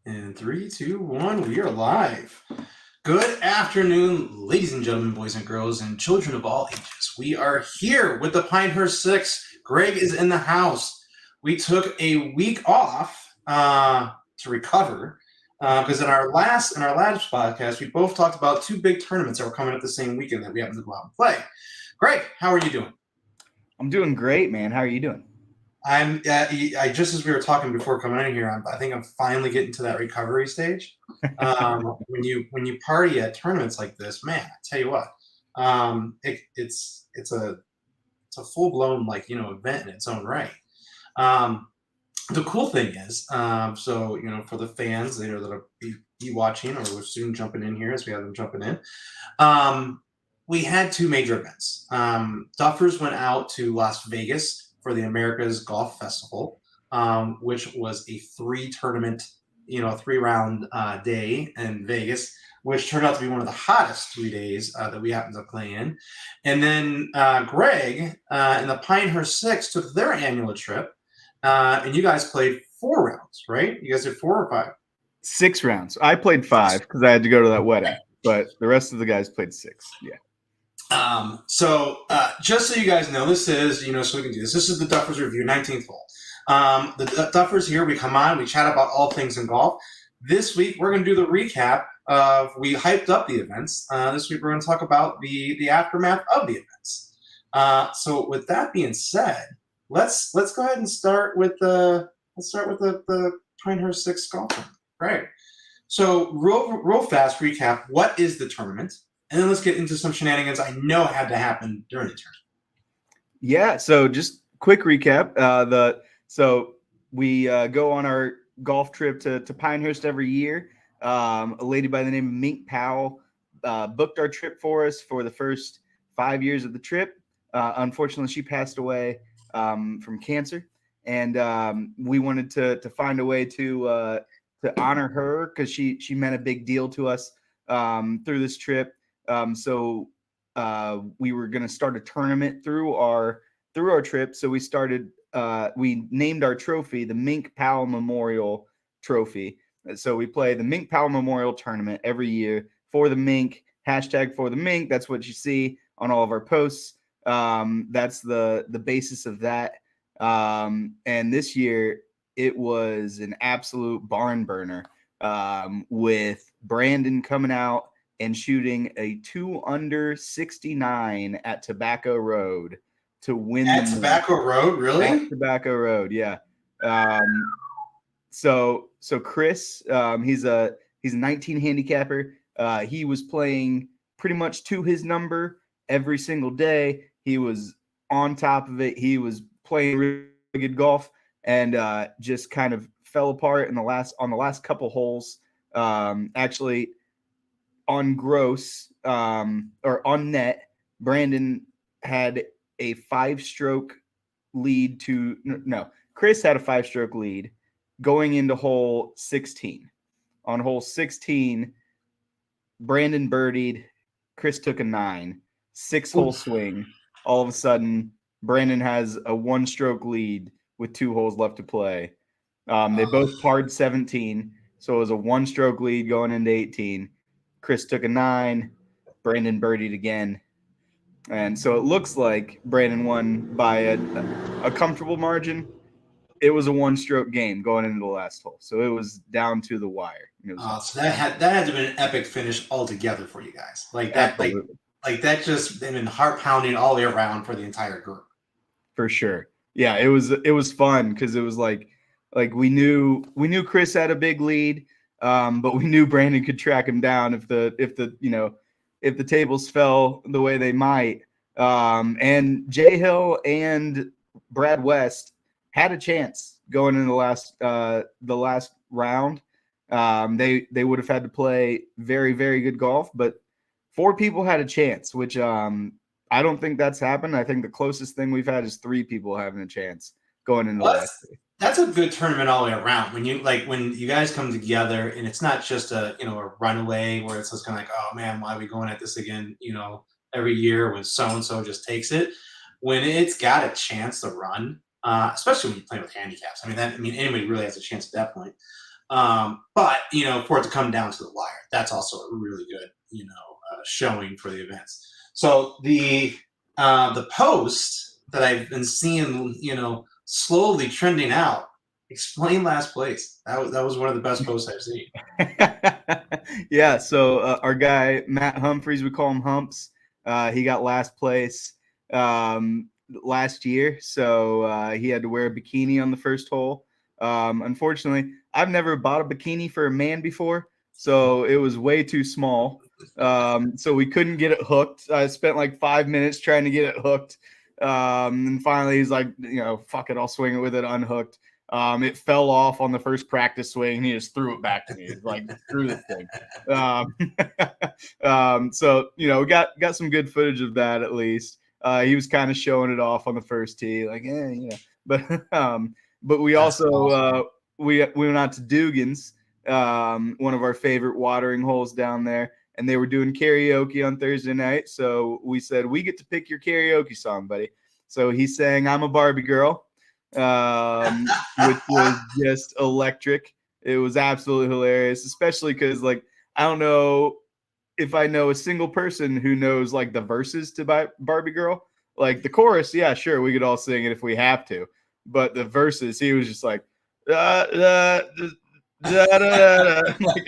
In three, two, one, we are live. Good afternoon, ladies and gentlemen, boys and girls, and children of all ages. We are here with the Pinehurst Six. Greg is in the house. We took a week off to recover because in our last podcast, we both talked about two big tournaments that were coming up the same weekend that we happened to go out and play. Greg, how are you doing? I'm doing great, man. How are you doing? I just as we were talking before coming in here, I think I'm finally getting to that recovery stage. When you party at tournaments like this, man, I tell you what, it's a full blown event in its own right. Um, the cool thing is, so for the fans that'll be watching or we're soon jumping in here as we have them jumping in, um, we had two major events. Duffers went out to Las Vegas for the America's Golf Festival, which was a three-round day in Vegas, which turned out to be one of the hottest 3 days that we happened to play in. And then Greg and the Pinehurst Six took their annual trip, and you guys played 4 rounds, right? You guys did 4 or 5? 6 rounds. I played 5 because I had to go to that wedding, but the rest of the guys played 6. Yeah. Just so you guys know, this is, so we can do this. This is the Duffers Review, 19th hole. The Duffers here, we come on, we chat about all things in golf. This week, we're going to do the recap of, we hyped up the events. This week, we're going to talk about the aftermath of the events. So with that being said, let's go ahead and start with the Pinehurst Six golf tournament. Right. So real fast recap. What is the tournament? And then let's get into some shenanigans I know had to happen during the tournament. Yeah. So just quick recap. So we go on our golf trip to Pinehurst every year. A lady by the name of Mink Powell booked our trip for us for the first 5 years of the trip. Unfortunately, she passed away from cancer, and we wanted to find a way to honor her because she meant a big deal to us through this trip. So we were going to start a tournament through our trip. So we named our trophy the Mink Powell Memorial Trophy. So we play the Mink Powell Memorial Tournament every year for the Mink, hashtag for the Mink. That's what you see on all of our posts. That's the basis of that. And this year it was an absolute barn burner with Brandon coming out and shooting a 2 under 69 at Tobacco Road to win Tobacco Road, really? At Tobacco Road, yeah. So Chris, he's a 19 handicapper. He was playing pretty much to his number every single day. He was on top of it. He was playing really good golf, and just kind of fell apart on the last couple holes. Actually, on gross or on net, Brandon had a 5-stroke lead to no. Chris had a 5-stroke lead going into hole 16. On hole 16, Brandon birdied. Chris took a 9. 6-hole swing. All of a sudden, Brandon has a 1-stroke lead with 2 holes left to play. They both parred 17, so it was a 1-stroke lead going into 18. Chris took a 9. Brandon birdied again. And so it looks like Brandon won by a comfortable margin. It was a 1-stroke game going into the last hole. So it was down to the wire. So that had to have been an epic finish altogether for you guys. Like that, absolutely. like that just been heart pounding all the way around for the entire group. For sure. Yeah, it was fun because it was like we knew Chris had a big lead, but we knew Brandon could track him down if the tables fell the way they might. And Jay Hill and Brad West had a chance going into the last round. They would have had to play very, very good golf, but 4 people had a chance, which I don't think that's happened. I think the closest thing we've had is 3 people having a chance going into the last day. That's a good tournament all the way around. When you guys come together and it's not just a runaway where it's just kind of like, oh man, why are we going at this again? Every year when so and so just takes it. When it's got a chance to run, especially when you play with handicaps. I mean anybody really has a chance at that point. But for it to come down to the wire, that's also a really good showing for the events. So the post that I've been seeing, slowly trending out. Explain last place. That was one of the best posts I've seen. Yeah, so our guy Matt Humphreys, we call him Humps. He got last place last year, so he had to wear a bikini on the first hole. Unfortunately, I've never bought a bikini for a man before, so it was way too small. So we couldn't get it hooked. I spent like 5 minutes trying to get it hooked. And finally he's like, fuck it, I'll swing it with it unhooked. It fell off on the first practice swing. And he just threw it back to me. It's like, screw this thing. So we got some good footage of that at least. He was kind of showing it off on the first tee, like, but we That's also awesome. we went out to Dugan's, one of our favorite watering holes down there, and they were doing karaoke on Thursday night. So we said, we get to pick your karaoke song, buddy. So he sang "I'm a Barbie Girl," which was just electric. It was absolutely hilarious, especially because I don't know if I know a single person who knows like the verses to Barbie Girl. Like the chorus, yeah, sure, we could all sing it if we have to, but the verses, he was just like, da, da, da, da, da, da. Like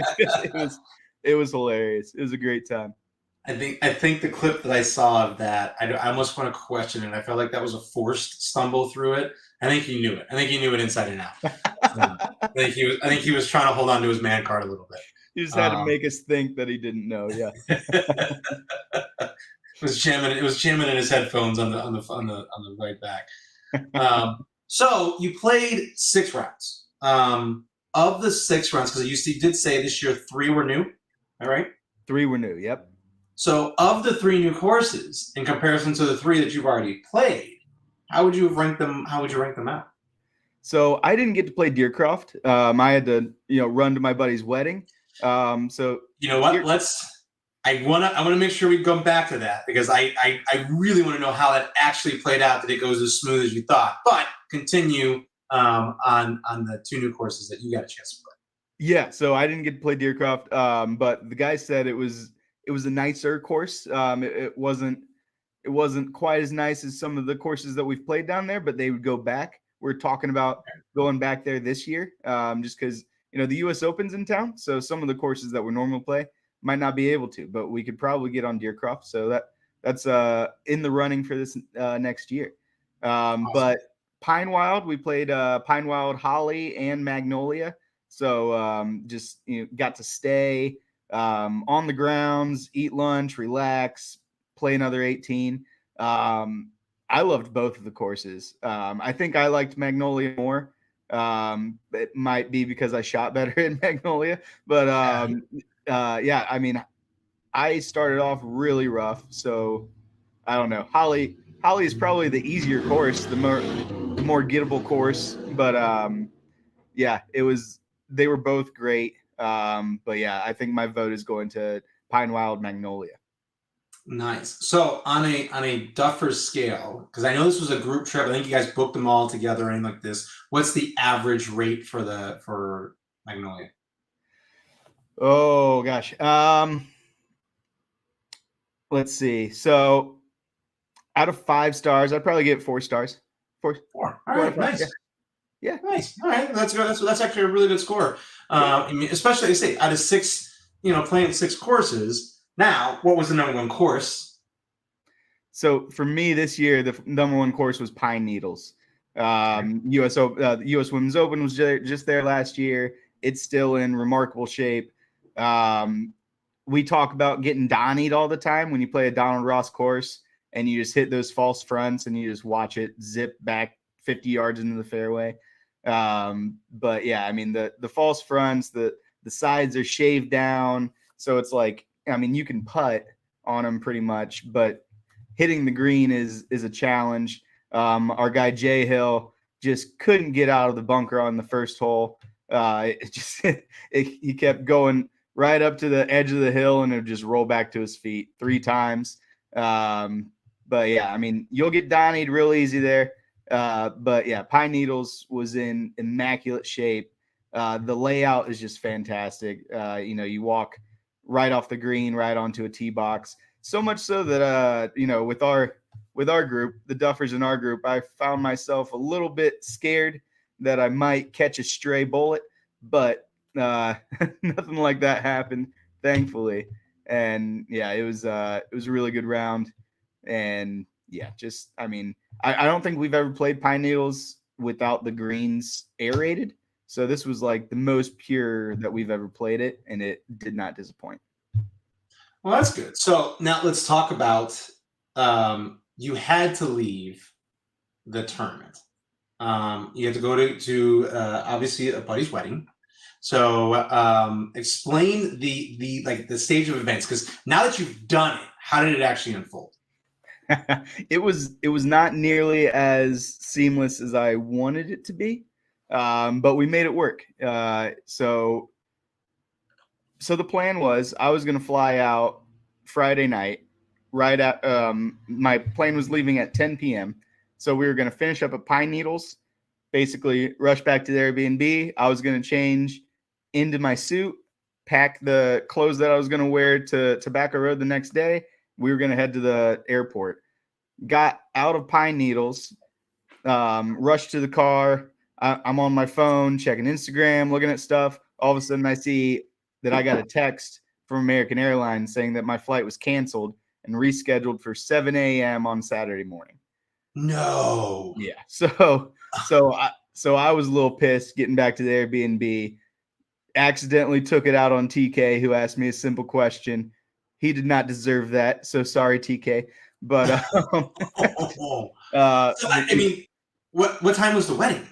it was hilarious. It was a great time. I think the clip that I saw of that, I almost want to question it. I felt like that was a forced stumble through it. I think he knew it. I think he knew it inside and out. I think he was trying to hold on to his man card a little bit. You just had to make us think that he didn't know. Yeah. It was jamming in his headphones on the right back. So you played 6 rounds. Of the 6 rounds, because you did say this year 3 were new. All right. 3 were new. Yep. So of the 3 new courses, in comparison to the 3 that you've already played, how would you rank them? How would you rank them out? So I didn't get to play Deercroft. I had to, run to my buddy's wedding. So You know what? I want to make sure we come back to that, because I really want to know how that actually played out. That it goes as smooth as you thought. But continue on the 2 new courses that you got a chance to play. Yeah, so I didn't get to play Deercroft, but the guy said it was a nicer course. It wasn't quite as nice as some of the courses that we've played down there, but they would go back. We're talking about going back there this year, just because the U.S. Open's in town, so some of the courses that we normally play might not be able to, but we could probably get on Deercroft. So that's in the running for this next year. Awesome. But Pine Wild, we played Pine Wild, Holly, and Magnolia. So just got to stay on the grounds, eat lunch, relax, play another 18. I loved both of the courses. I think I liked Magnolia more. It might be because I shot better in Magnolia, but yeah, I mean, I started off really rough, so I don't know. Holly is probably the easier course, the more gettable course, but yeah, they were both great. But yeah, I think my vote is going to Pine Wild Magnolia. Nice. So on a Duffers scale, because I know this was a group trip, I think you guys booked them all together and like this. What's the average rate for Magnolia? Oh gosh. Let's see. So out of 5 stars, I'd probably give it 4 stars. 4. 4. All right, nice. Yeah. Nice. All right, that's good. That's actually a really good score. I mean, especially I say out of 6, playing 6 courses. Now, what was the number 1 course? So for me this year, the number 1 course was Pine Needles. U.S. Women's Open was just there last year. It's still in remarkable shape. We talk about getting Donnied all the time when you play a Donald Ross course and you just hit those false fronts and you just watch it zip back 50 yards into the fairway. But yeah, I mean, the false fronts, the sides are shaved down. So it's like, I mean, you can putt on them pretty much, but hitting the green is a challenge. Our guy Jay Hill just couldn't get out of the bunker on the first hole. He kept going right up to the edge of the hill and it would just roll back to his feet 3 times. But yeah, I mean, you'll get Donnied real easy there. But yeah, Pine Needles was in immaculate shape. The layout is just fantastic. You walk right off the green, right onto a tee box. So much so that with our group, the Duffers in our group, I found myself a little bit scared that I might catch a stray bullet, but nothing like that happened, thankfully. And yeah, it was a really good round. And yeah, I don't think we've ever played pine needles without the greens aerated. So this was like the most pure that we've ever played it, and it did not disappoint. Well, that's good. So now let's talk about you had to leave the tournament. You had to go to obviously a buddy's wedding. So explain the stage of events, because now that you've done it, how did it actually unfold? It was not nearly as seamless as I wanted it to be, but we made it work. So the plan was I was going to fly out Friday night. Right at my plane was leaving at 10 p.m. So we were going to finish up at Pine Needles, basically rush back to the Airbnb. I was going to change into my suit, pack the clothes that I was going to wear to Tobacco Road the next day. We were going to head to the airport. Got out of Pine Needles, rushed to the car. I'm on my phone checking Instagram, looking at stuff. All of a sudden, I see that I got a text from American Airlines saying that my flight was canceled and rescheduled for 7 a.m. on Saturday morning. No. Yeah. So I was a little pissed getting back to the Airbnb. Accidentally took it out on TK, who asked me a simple question. He did not deserve that. So sorry, TK. But So I mean, what time was the wedding?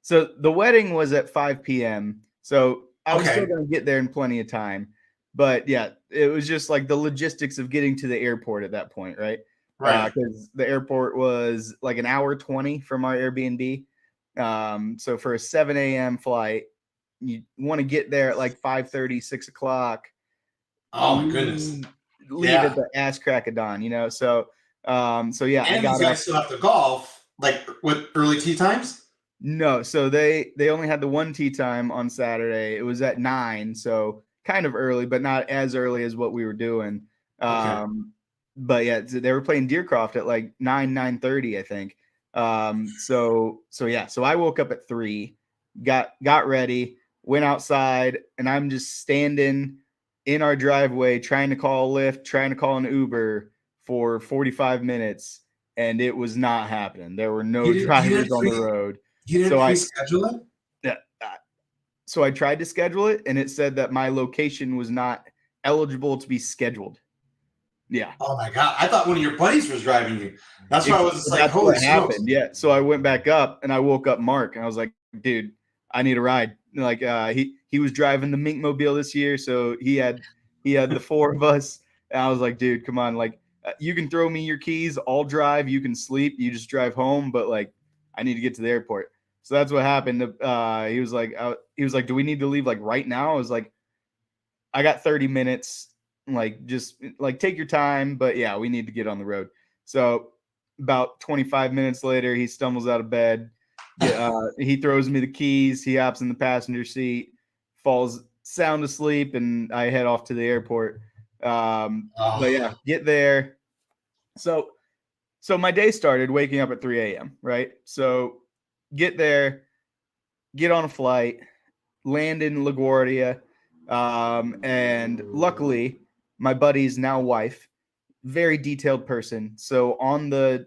so the wedding was at 5 p.m. So I was still Okay. going to get there in plenty of time. But yeah, it was just like the logistics of getting to the airport at that point, right? Right. Because the airport was like an hour 20 from our Airbnb. So for a 7 a.m. flight, you want to get there at like 5:30, 6 o'clock, Oh my goodness. leave at Yeah. the ass crack of dawn, so yeah, I And these got up. guys still have to golf, like with early tea times? No, so they only had the one tea time on Saturday. It was at 9, so kind of early, but not as early as what we were doing. Okay. But yeah, they were playing Deercroft at like 9:30, I think. So yeah, so I woke up at 3, got ready, went outside, and I'm just standing in our driveway trying to call a Lyft, trying to call an Uber for 45 minutes, and it was not happening. There were no You didn't you drivers didn't on the pre road. you didn't So I pre-schedule it? yeah, so I tried to schedule it, and it said that my location was not eligible to be scheduled. Yeah, Oh my god. I thought one of your buddies was driving you. That's why I was just like, that's holy what smokes. happened. Yeah, so I went back up and I woke up Mark, and I was like, "Dude, I need a ride." Like he was driving the Mink Mobile this year, so he had the four of us, and I was like, "Dude, come on! Like you can throw me your keys, I'll drive. You can sleep. You just drive home, but like I need to get to the airport." So that's what happened. He was like, "Do we need to leave like right now?" I was like, "I got 30 minutes. Like just like take your time, but yeah, we need to get on the road." So about 25 minutes later, he stumbles out of bed. He throws me the keys. He hops in the passenger seat, falls sound asleep, and I head off to the airport. But Oh. yeah, get there. So so my day started waking up at 3 a.m. Right. So get there, get on a flight, land in LaGuardia, and luckily, my buddy's now wife, very detailed person. So on the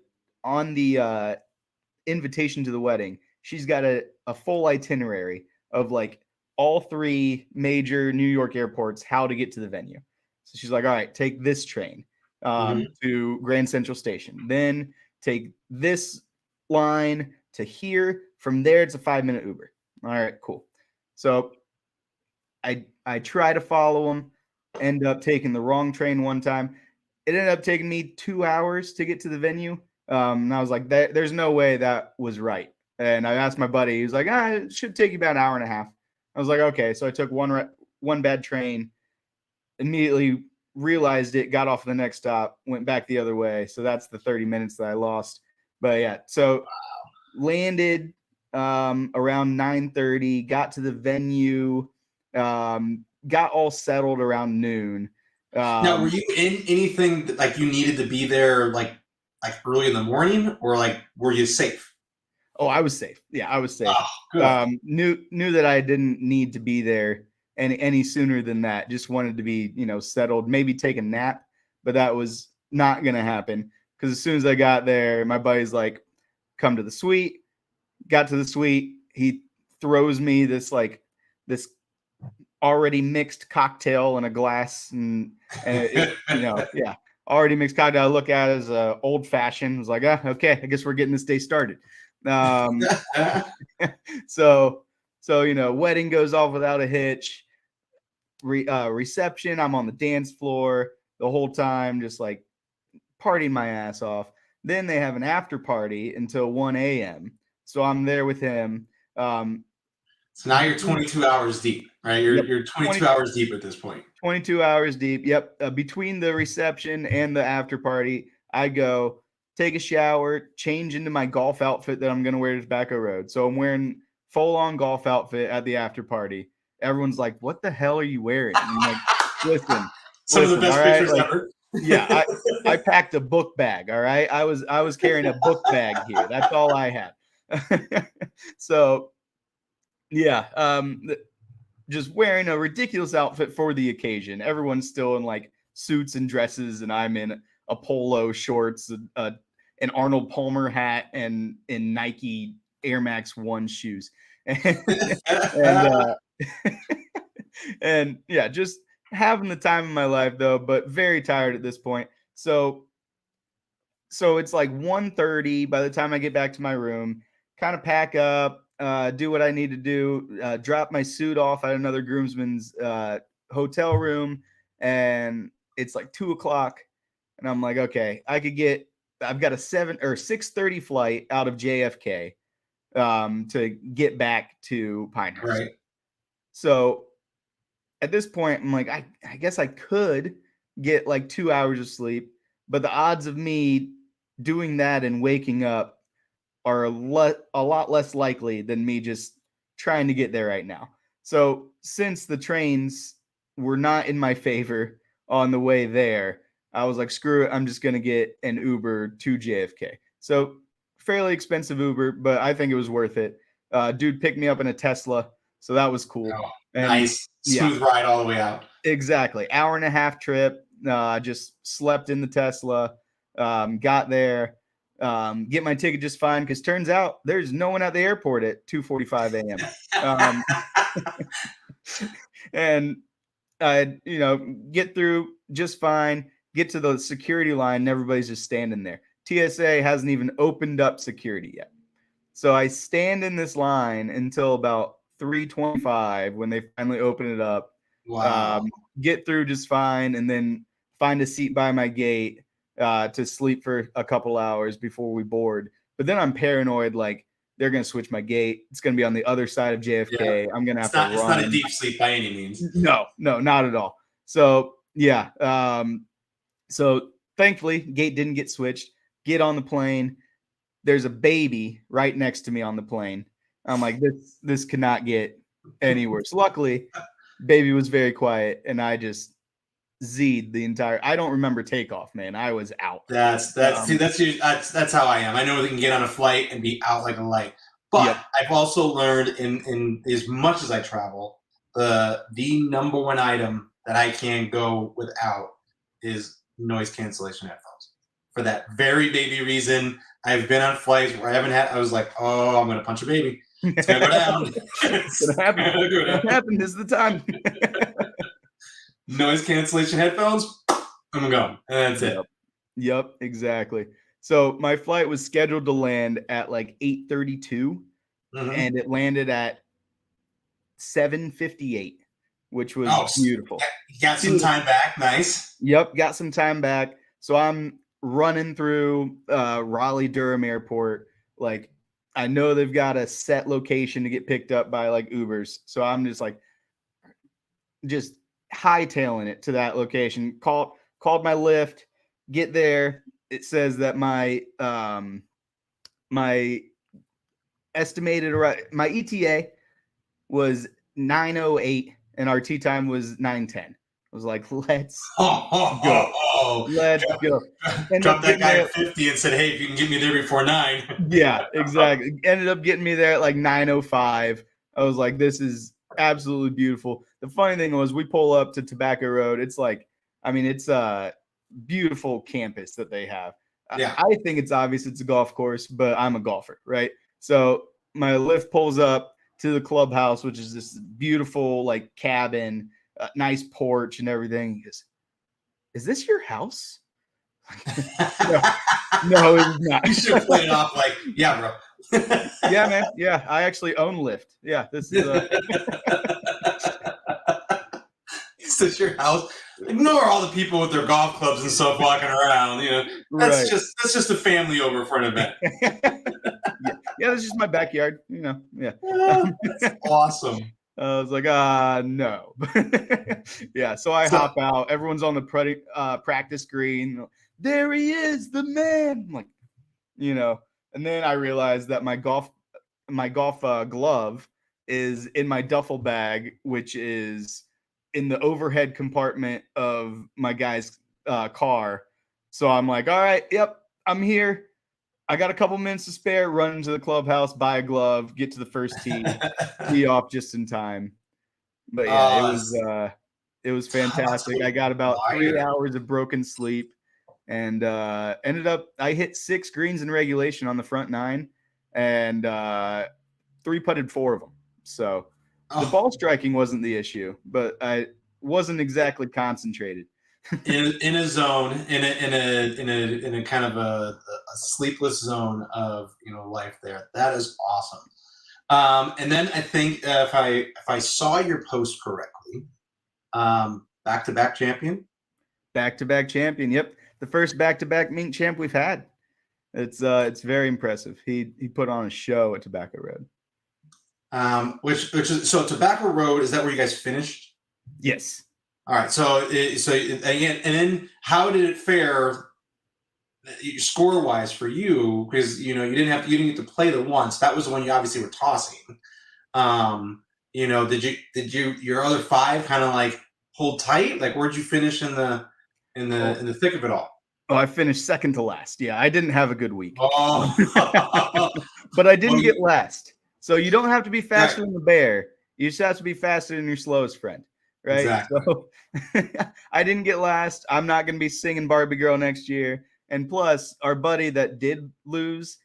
invitation to the wedding, she's got a full itinerary of like all three major New York airports, how to get to the venue. So she's like, all right, take this train Mhm. to Grand Central Station, then take this line to here. From there, it's a 5-minute Uber. All right, cool. So I try to follow him, end up taking the wrong train one time. It ended up taking me 2 hours to get to the venue. And I was like, there's no way that was right. And I asked my buddy, he was like, it should take you about an hour and a half. I was like, okay. So I took one bad train, immediately realized it, got off the next stop, went back the other way. So that's the 30 minutes that I lost. But yeah, so landed, around 9:30. Got to the venue. Got all settled around noon. Now, were you in anything that, like, you needed to be there like early in the morning, or like were you safe? Oh, I was safe. Yeah, I was safe. Oh, good. Knew that I didn't need to be there any sooner than that. Just wanted to be, settled, maybe take a nap, but that was not gonna happen because as soon as I got there, my buddy's like, "Come to the suite." Got to the suite. He throws me this already mixed cocktail in a glass, and yeah, already mixed cocktail. I look at it as old fashioned. I was like, okay, I guess we're getting this day started. So wedding goes off without a hitch. Reception, I'm on the dance floor the whole time, just like partying my ass off. Then they have an after party until 1 a.m. So I'm there with him. So now you're 22 hours deep, right? Yep, You're 22 20, hours deep at this point. 22 hours deep. Yep. Between the reception and the after party, I go take a shower, change into my golf outfit that I'm going to wear to Tobacco Road. So I'm wearing full on golf outfit at the after party. Everyone's like, "What the hell are you wearing?" And I'm like, listen, Some of the best all right? pictures Like, ever. yeah, I packed a book bag. All right. I was carrying a book bag here. That's all I had. So yeah, just wearing a ridiculous outfit for the occasion. Everyone's still in like suits and dresses, and I'm in a polo shorts, an Arnold Palmer hat, and in Nike Air Max One shoes, and and yeah, just having the time of my life though, but very tired at this point. So it's like 1:30 by the time I get back to my room, kind of pack up, do what I need to do, drop my suit off at another groomsman's hotel room, and it's like 2 o'clock, and I'm like, okay, I've got a 6:30 flight out of JFK to get back to Pinehurst. Right. So at this point, I'm like, I guess I could get like 2 hours of sleep, but the odds of me doing that and waking up are a lot less likely than me just trying to get there right now. So since the trains were not in my favor on the way there, I was like, screw it, I'm just gonna get an Uber to JFK. So fairly expensive Uber, but I think it was worth it. Dude picked me up in a Tesla, so that was cool. Oh, And nice. yeah, Smooth ride all the way out. exactly. Hour and a half trip. Just slept in the Tesla. Got there. Get my ticket just fine because turns out there's no one at the airport at 2:45 a.m. And I, get through just fine. Get to the security line, and everybody's just standing there. TSA hasn't even opened up security yet. So I stand in this line until about 3:25 when they finally open it up. Wow. Get through just fine, and then find a seat by my gate to sleep for a couple hours before we board. But then I'm paranoid, like they're gonna switch my gate. It's gonna be on the other side of JFK. I'm gonna have to run. It's not a deep sleep by any means. No, not at all. So yeah. So thankfully, gate didn't get switched. Get on the plane. There's a baby right next to me on the plane. I'm like, this cannot get any worse. Luckily, baby was very quiet, and I just Z'd the entire. I don't remember takeoff, man. I was out. That's how I am. I know we can get on a flight and be out like a light. But Yep. I've also learned in as much as I travel, the number one item that I can't go without is noise cancellation headphones. For that very baby reason, I've been on flights where I was like, oh, I'm gonna punch a baby. It's gonna go down. It's gonna happen. It's gonna happen. This is the time. Noise cancellation headphones, I'm going. And that's it. Yep, exactly. So my flight was scheduled to land at like 8:32, and it landed at 7:58, which was beautiful. You got some time back. Nice. Yep, got some time back. So I'm running through Raleigh Durham Airport. Like, I know they've got a set location to get picked up by like Ubers. So I'm just hightailing it to that location. Called my Lyft. Get there. It says that my estimated right. My ETA was 9:08 and our tee time was 9:10. I was like, let's go. Let's go. End Drop up that getting guy there. at 50 and said, hey, if you can get me there before 9. Yeah, exactly. Ended up getting me there at like 9:05. I was like, this is absolutely beautiful. The funny thing was we pull up to Tobacco Road. It's like, I mean, it's a beautiful campus that they have. Yeah. I think it's obvious it's a golf course, but I'm a golfer, right? So my lift pulls up to the clubhouse, which is this beautiful like cabin, nice porch and everything. He goes, is this your house? No, it's not. You should play it off like, yeah, bro. Yeah, man. Yeah, I actually own Lyft. Yeah, this is Is this your house? Ignore all the people with their golf clubs and stuff walking around. right. That's just a family over for an event. yeah, that's just my backyard. Yeah. That's awesome. I was like, no. Yeah, so I hop out. Everyone's on the practice green. There he is, the man. I'm like, and then I realized that my golf glove is in my duffel bag, which is in the overhead compartment of my guy's car. So I'm like, all right, yep, I'm here. I got a couple minutes to spare. Run into the clubhouse, buy a glove, get to the first tee off just in time. But yeah, it was fantastic. I got about 3 hours of broken sleep, and ended up I hit 6 greens in regulation on the front 9, and 3-putted 4 of them. So the ball striking wasn't the issue, but I wasn't exactly concentrated. in a zone, in a kind of a sleepless zone of life there. That is awesome. And then I think if I saw your post correctly, back-to-back champion. Back-to-back champion. Yep, the first back-to-back mink champ we've had. It's very impressive. He put on a show at Tobacco Road. Which is so Tobacco Road. Is that where you guys finished? Yes. All right. So again, and then how did it fare score wise for you? Because you didn't get to play the once. That was the one you obviously were tossing. Did your other 5 kind of like hold tight? Like where'd you finish in the thick of it all? Oh, I finished second to last. Yeah, I didn't have a good week. Oh. But I didn't get last. So you don't have to be faster than the bear. You just have to be faster than your slowest friend. Right. Exactly. So I didn't get last. I'm not going to be singing Barbie Girl next year. And plus, our buddy that did lose,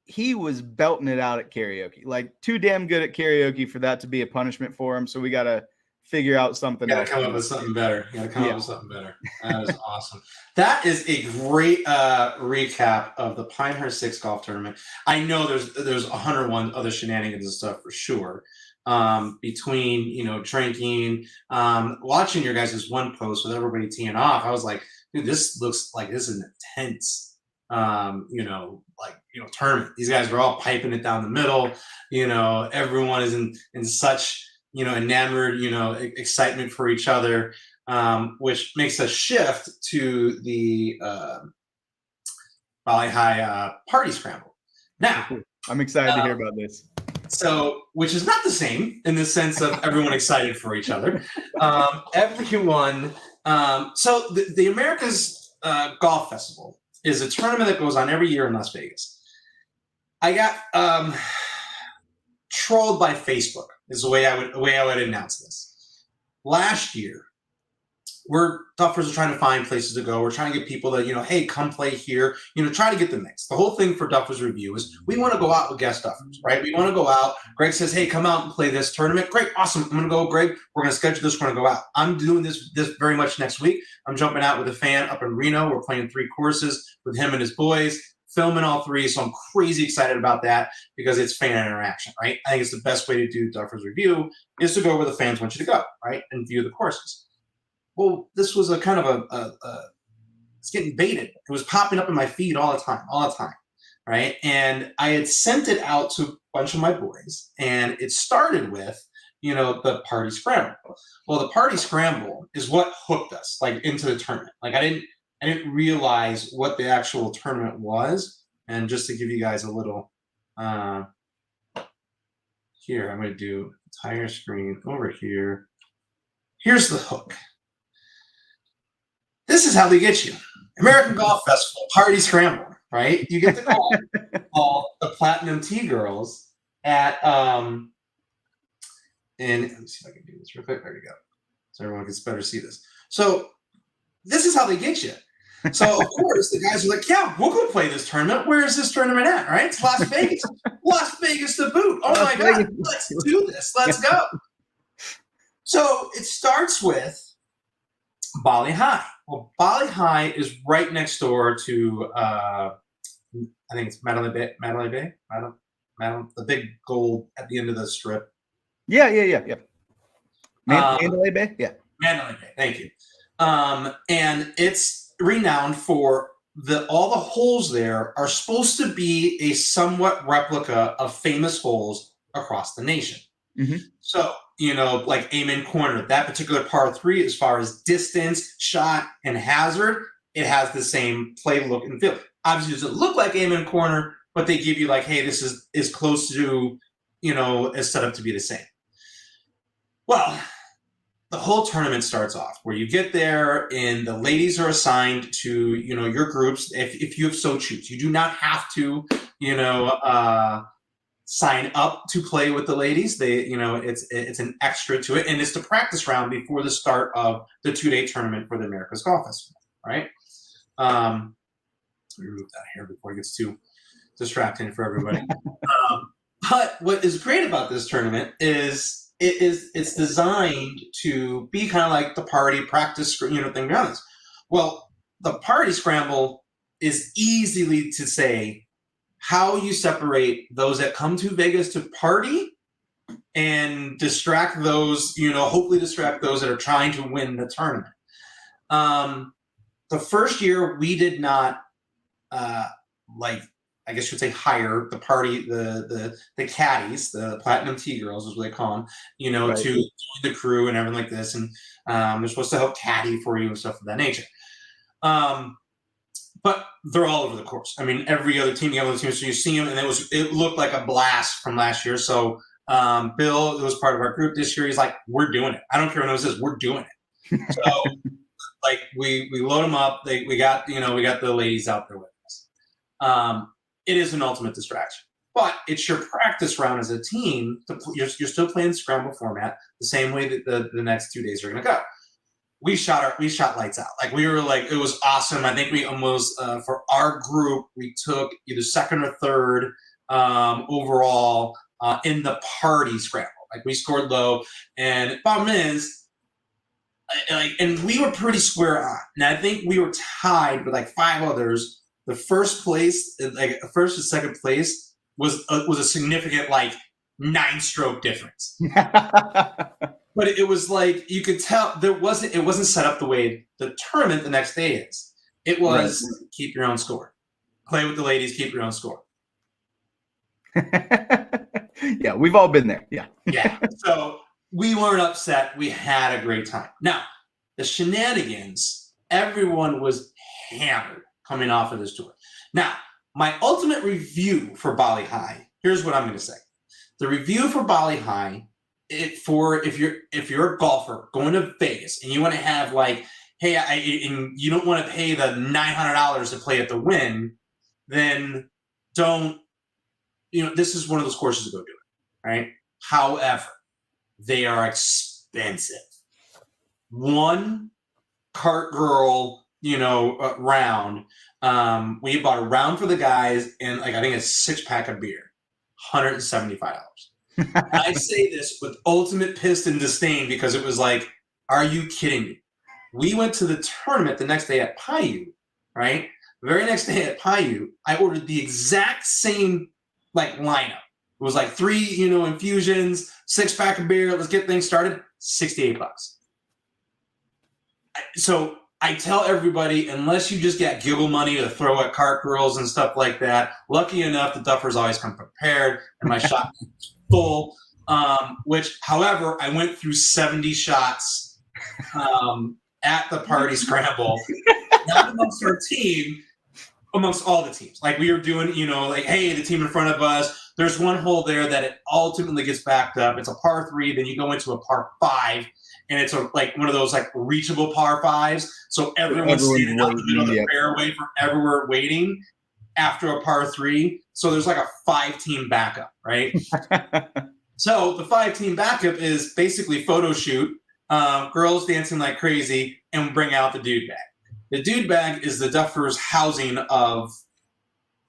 he was belting it out at karaoke. Like too damn good at karaoke for that to be a punishment for him. So we got to figure out something else. Come up with something better. That is awesome. That is a great recap of the Pinehurst 6 golf tournament. I know there's 101 other shenanigans and stuff for sure. Between drinking, watching your guys' one post with everybody teeing off, I was like, dude, this looks like this is an intense tournament. These guys are all piping it down the middle. Everyone is in such enamored, excitement for each other, which makes us shift to the Valley High party scramble. Now, I'm excited to hear about this. So, which is not the same in the sense of everyone excited for each other. Everyone. So the America's Golf Festival is a tournament that goes on every year in Las Vegas. I got trolled by Facebook is the way I would announce this. Last year, Duffers are trying to find places to go. We're trying to get people that, hey, come play here, try to get the mix. The whole thing for Duffers Review is we want to go out with guest Duffers, right? We want to go out. Greg says, hey, come out and play this tournament. Great, awesome. I'm going to go, Greg. We're going to schedule this. We're going to go out. I'm doing this very much next week. I'm jumping out with a fan up in Reno. We're playing 3 courses with him and his boys, filming all 3. So I'm crazy excited about that because it's fan interaction, right? I think it's the best way to do Duffers Review is to go where the fans want you to go, right? And view the courses. Well, this was a kind of it's getting baited. It was popping up in my feed all the time, right? And I had sent it out to a bunch of my boys, and it started with, the party scramble. Well, the party scramble is what hooked us, like, into the tournament. Like, I didn't realize what the actual tournament was, and just to give you guys a little here, I'm going to do entire screen over here. Here's the hook. This is how they get you. American Golf Festival, Party Scramble, right? You get to call all the Platinum Tea Girls at, and let me see if I can do this real quick. There you go. So everyone can better see this. So this is how they get you. So, of course, the guys are like, yeah, we'll go play this tournament. Where is this tournament at, right? It's Las Vegas. Las Vegas to boot. Oh, my God. Let's do this. Let's go. So it starts with Bali High. Well, Bali High is right next door to, I think it's Mandalay Bay, the big gold at the end of the strip. Yeah. Mandalay Bay? Yeah. Mandalay Bay, thank you. And it's renowned for all the holes there are supposed to be a somewhat replica of famous holes across the nation. Mm-hmm. So, like Amen Corner, that particular par 3, as far as distance, shot, and hazard, it has the same play, look, and feel. Obviously, it doesn't look like Amen Corner, but they give you like, hey, this is close to, is set up to be the same. Well, the whole tournament starts off where you get there and the ladies are assigned to, your groups if you so choose. You do not have to, sign up to play with the ladies. They, it's an extra to it, and it's the practice round before the start of the 2-day tournament for the America's Golf Festival, right? Let me remove that here before it gets too distracting for everybody. But what is great about this tournament is it's designed to be kind of like the party practice, thing around this. Well, the party scramble is easily to say how you separate those that come to Vegas to party and distract those, hopefully distract those that are trying to win the tournament. The first year we did not I guess you would say hire the party, the caddies, the Platinum Tea Girls is what they call them, Right. to join the crew and everything like this. And they're supposed to help caddy for you and stuff of that nature. But they're all over the course. I mean, every other team, so you see them, and it looked like a blast from last year. So Bill, who was part of our group this year, he's like, we're doing it. I don't care what it says, we're doing it. So like we load them up. We got the ladies out there with us. It is an ultimate distraction, but it's your practice round as a team. You're still playing scramble format the same way that the next 2 days are going to go. We shot lights out. Like it was awesome. I think we almost for our group we took either second or third overall in the party scramble. Like we scored low, and the problem is, and we were pretty square on. And I think we were tied with like 5 others. The first place, first and second place, was a significant 9-stroke difference. But it was like you could tell it wasn't set up the way the tournament the next day is. It was Keep your own score, play with the ladies, keep your own score. Yeah, we've all been there. Yeah. Yeah. So we weren't upset. We had a great time. Now, the shenanigans, everyone was hammered coming off of this tour. Now, my ultimate review for Bali High, here's what I'm going to say. The review for Bali High, if you're a golfer going to Vegas and you want to have and you don't want to pay the $900 to play at the Wynn, then don't, this is one of those courses to go do it, right? However, they are expensive. One cart girl, round. We bought a round for the guys and I think a 6-pack of beer, $175. I say this with ultimate piss and disdain because it was like, are you kidding me? We went to the tournament the next day at Paiute, right? The very next day at Paiute, I ordered the exact same lineup. It was 3, infusions, 6-pack of beer. Let's get things started. $68. So I tell everybody, unless you just got giggle money to throw at cart girls and stuff like that, lucky enough, the Duffers always come prepared, and my shot was full. Which, however, I went through 70 shots at the party scramble, not amongst our team, amongst all the teams. We were doing, hey, the team in front of us, There's one hole there that it ultimately gets backed up. It's a par 3. Then you go into a par 5, and it's like one of those like reachable par 5s. So everyone's standing out in the middle of the fairway forever waiting after a par 3. So there's like a 5-team backup, right? So the 5-team backup is basically photo shoot, girls dancing like crazy, and bring out the dude bag. The dude bag is the Duffers' housing of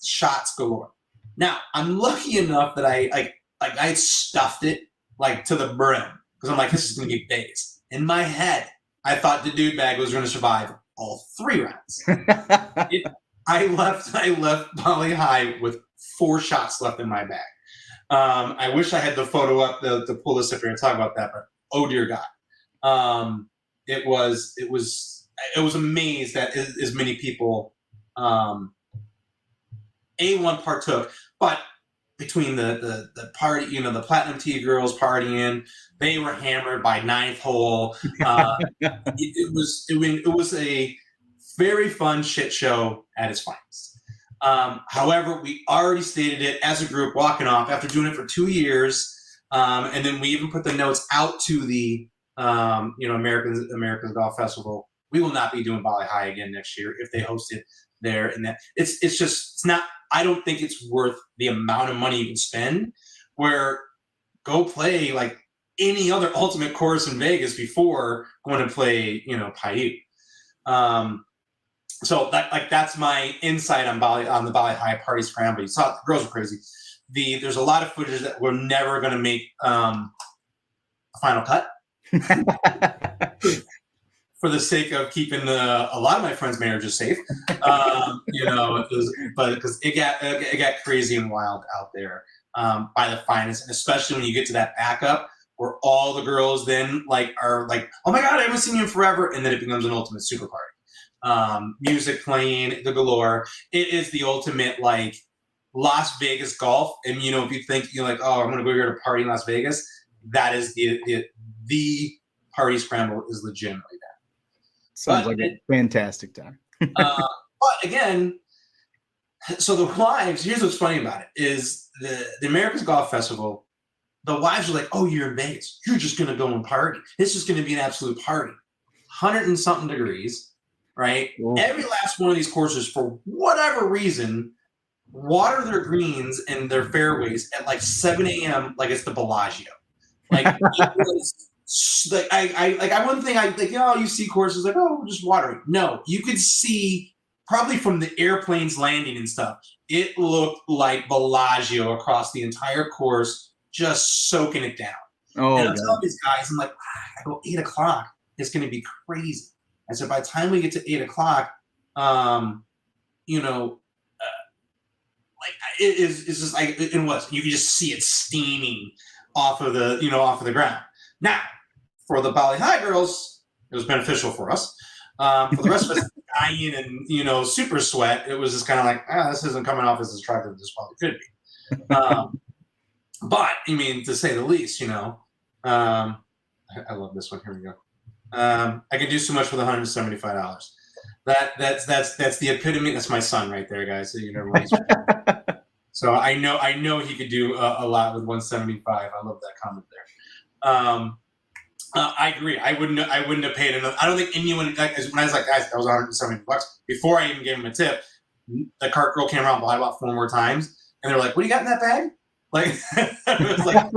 shots galore. Now, I'm lucky enough that I stuffed it like to the brim because I'm like, this is going to get days. In my head, I thought the dude bag was going to survive all 3 rounds. I left Bali High with 4 shots left in my bag. I wish I had the photo up to pull this up here and talk about that, but oh dear God, it was amazed that as many people A1 partook, but between the party, you know, the Platinum Tea girls partying, they were hammered by 9th hole. It was a very fun shit show at its finest. However, we already stated it as a group walking off after doing it for 2 years, and then we even put the notes out to the America's Golf Festival. We will not be doing Bali High again next year if they host it there. And that it's not. I don't think it's worth the amount of money you can spend. Where go play like any other ultimate course in Vegas before going to play, Paiute. So that's my insight on the Bali High party scramble. You saw it, the girls were crazy. There's a lot of footage that we're never going to make a final cut for the sake of keeping a lot of my friends' marriages safe. But because it got crazy and wild out there by the finest, and especially when you get to that backup where all the girls then are like, oh my God, I haven't seen you in forever, and then it becomes an ultimate super party. Music playing the galore. It is the ultimate like Las Vegas golf. And if you think you're like, oh, I'm gonna go here to party in Las Vegas, that is the party scramble is legitimately that. Sounds like a fantastic time. But again, so the wives, here's what's funny about it is the America's Golf Festival, the wives are like, oh, you're in Vegas, you're just gonna go and party. It's just gonna be an absolute party. 100 and something degrees. Right? Ooh. Every last one of these courses, for whatever reason, water their greens and their fairways at like 7 a.m. like it's the Bellagio. Like it was like I one thing you see courses like, oh, just watering. No, you could see probably from the airplanes landing and stuff. It looked like Bellagio across the entire course, just soaking it down. Oh, and I'm telling these guys, I'm like, I go 8 o'clock, it's going to be crazy. I said, by the time we get to 8 o'clock, it's just like it was. You could just see it steaming off of the ground. Now, for the Bali High girls, it was beneficial for us. For the rest of us, dying and super sweat, it was just kind of like, this isn't coming off as attractive as this probably could be. But I mean, to say the least, I love this one. Here we go. I can do so much with $175. That's the epitome. That's my son right there, guys. So so I know he could do a lot with 175. I love that comment there. I agree. I wouldn't have paid enough. I don't think anyone. When I was like, guys, that was $170 before I even gave him a tip. The cart girl came around, bought about 4 more times, and they're like, "What do you got in that bag?" Like, it was like.